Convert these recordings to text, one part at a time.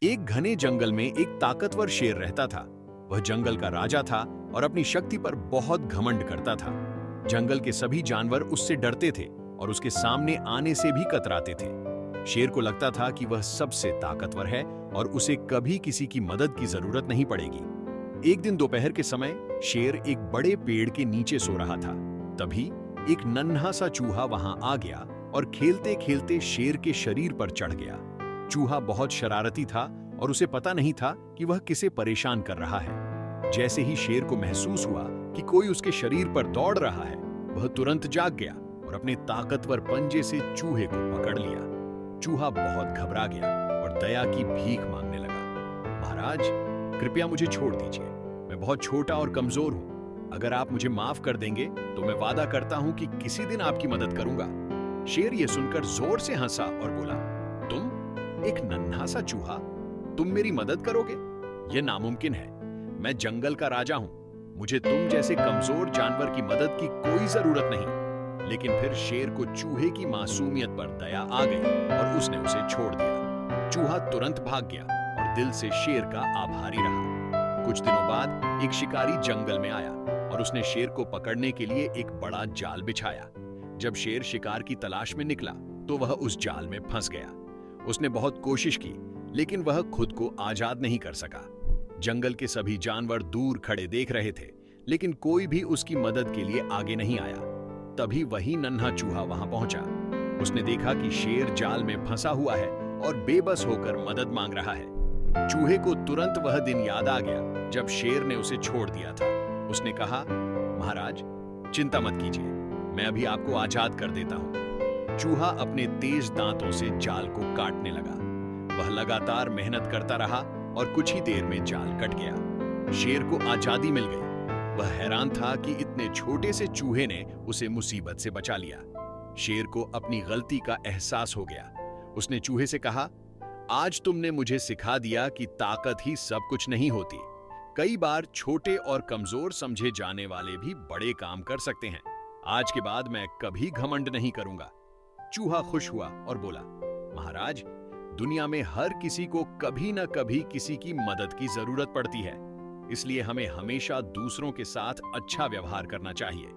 एक घने जंगल में एक ताकतवर शेर रहता था। वह जंगल का राजा था और अपनी शक्ति पर बहुत घमंड करता था। जंगल के सभी जानवर उससे डरते थे और उसके सामने आने से भी कतराते थे। शेर को लगता था कि वह सबसे ताकतवर है और उसे कभी किसी की मदद की जरूरत नहीं पड़ेगी। एक दिन दोपहर के समय शेर एक बड़े पेड़ के नीचे सो रहा था। तभी एक नन्हा सा चूहा वहां आ गया और खेलते खेलते शेर के शरीर पर चढ़ गया। चूहा बहुत शरारती था और उसे पता नहीं था कि वह किसे परेशान कर रहा है। जैसे ही शेर को महसूस हुआ कि कोई उसके शरीर पर दौड़ रहा है, वह तुरंत जाग गया और अपने ताकतवर पंजे से चूहे को पकड़ लिया। चूहा बहुत घबरा गया और दया की भीख मांगने लगा। महाराज, कृपया मुझे छोड़ दीजिए। मैं बहुत छोटा और कमजोर हूं। अगर आप मुझे माफ कर देंगे तो मैं वादा करता हूं कि किसी दिन आपकी मदद करूंगा। शेर यह सुनकर जोर से हंसा और बोला, तुम एक नन्हा सा चूहा, तुम मेरी मदद करोगे? यह नामुमकिन है। मैं जंगल का राजा हूं। मुझे तुम जैसे कमजोर जानवर की मदद की कोई जरूरत नहीं। लेकिन फिर शेर को चूहे की मासूमियत पर दया आ गई और उसने उसे छोड़ दिया। चूहा तुरंत भाग गया और दिल से शेर का आभारी रहा। कुछ दिनों बाद एक शिकारी जंगल में आया और उसने शेर को पकड़ने के लिए एक बड़ा जाल बिछाया। जब शेर शिकार की तलाश में निकला तो वह उस जाल में फंस गया। उसने बहुत कोशिश की, लेकिन वह खुद को आजाद नहीं कर सका। जंगल के सभी जानवर दूर खड़े देख रहे थे, लेकिन कोई भी उसकी मदद के लिए आगे नहीं आया। तभी वही नन्हा चूहा वहां पहुंचा। उसने देखा कि शेर जाल में फंसा हुआ है और बेबस होकर मदद मांग रहा है। चूहे को तुरंत वह दिन याद आ गया जब शेर ने उसे छोड़ दिया था। उसने कहा, महाराज, चिंता मत कीजिए, मैं अभी आपको आजाद कर देता हूं। चूहा अपने तेज दांतों से जाल को काटने लगा। वह लगातार मेहनत करता रहा और कुछ ही देर में जाल कट गया। शेर को आजादी मिल गई। वह हैरान था कि इतने छोटे से चूहे ने उसे मुसीबत से बचा लिया। शेर को अपनी गलती का एहसास हो गया। उसने चूहे से कहा, आज तुमने मुझे सिखा दिया कि ताकत ही सब कुछ नहीं होती। कई बार छोटे और कमजोर समझे जाने वाले भी बड़े काम कर सकते हैं। आज के बाद मैं कभी घमंड नहीं करूंगा। चूहा खुश हुआ और बोला, महाराज, दुनिया में हर किसी को कभी न कभी किसी की मदद की जरूरत पड़ती है। इसलिए हमें हमेशा दूसरों के साथ अच्छा व्यवहार करना चाहिए।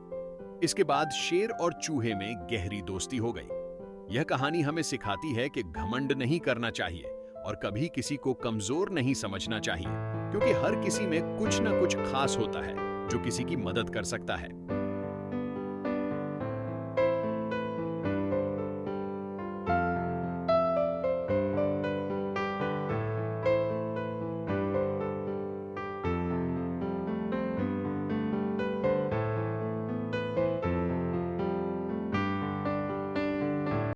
इसके बाद शेर और चूहे में गहरी दोस्ती हो गई। यह कहानी हमें सिखाती है कि घमंड नहीं करना चाहिए और कभी किसी को कमजोर नहीं समझना चाहिए, क्योंकि हर किसी में कुछ न कुछ खास होता है जो किसी की मदद कर सकता है।